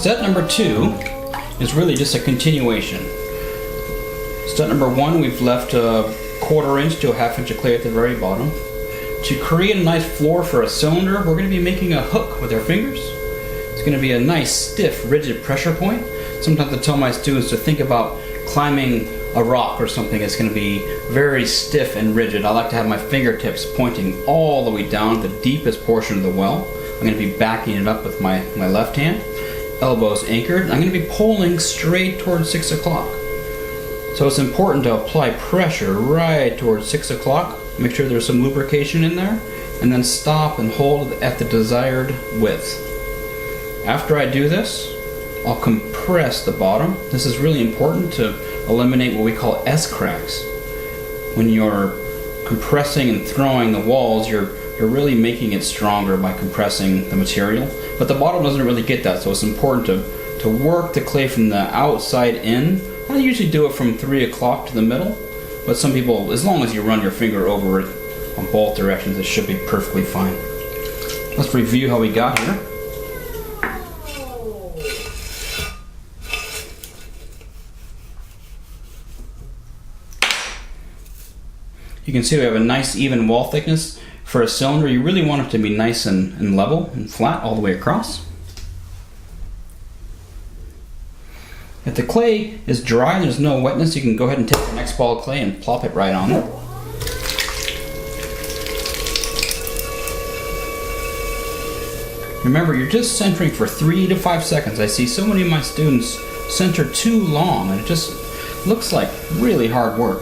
Step number 2 is really just a continuation. Step number 1, we've left a 1/4 inch to a 1/2 inch of clay at the very bottom. To create a nice floor for a cylinder, we're going to be making a hook with our fingers. It's going to be a nice, stiff, rigid pressure point. Sometimes I tell my students to think about climbing a rock or something. It's going to be very stiff and rigid. I like to have my fingertips pointing all the way down to the deepest portion of the well. I'm going to be backing it up with my left hand. Elbows anchored. I'm going to be pulling straight towards 6 o'clock. So it's important to apply pressure right towards 6 o'clock. Make sure there's some lubrication in there, and then stop and hold at the desired width. After I do this, I'll compress the bottom. This is really important to eliminate what we call S-cracks. When you're compressing and throwing the walls, you're really making it stronger by compressing the material. But the bottom doesn't really get that, so it's important to work the clay from the outside in. I usually do it from 3 o'clock to the middle, but some people, as long as you run your finger over it on both directions, it should be perfectly fine. Let's review how we got here. You can see we have a nice even wall thickness. For a cylinder, you really want it to be nice and level and flat all the way across. If the clay is dry and there's no wetness, you can go ahead and take the next ball of clay and plop it right on there. Remember, you're just centering for 3 to 5 seconds. I see so many of my students center too long and it just looks like really hard work.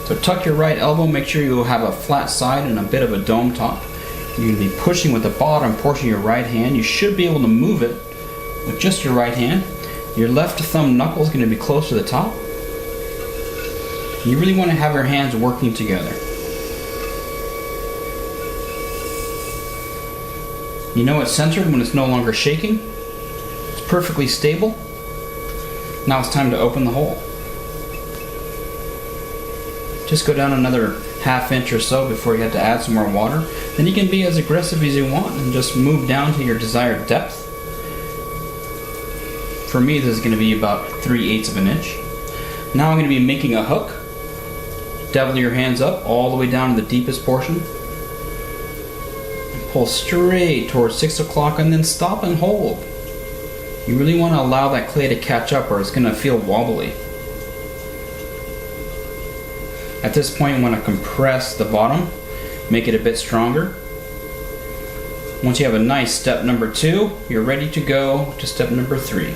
So tuck your right elbow, make sure you have a flat side and a bit of a dome top. You're going to be pushing with the bottom portion of your right hand. You should be able to move it with just your right hand. Your left thumb knuckle is going to be close to the top. You really want to have your hands working together. You know it's centered when it's no longer shaking. It's perfectly stable. Now it's time to open the hole. Just go down another 1/2 inch or so before you have to add some more water. Then you can be as aggressive as you want and just move down to your desired depth. For me, this is going to be about 3/8 of an inch. Now I'm going to be making a hook. Devil your hands up all the way down to the deepest portion. Pull straight towards 6 o'clock and then stop and hold. You really want to allow that clay to catch up or it's going to feel wobbly. At this point, you want to compress the bottom, make it a bit stronger. Once you have a nice step number 2, you're ready to go to step number 3.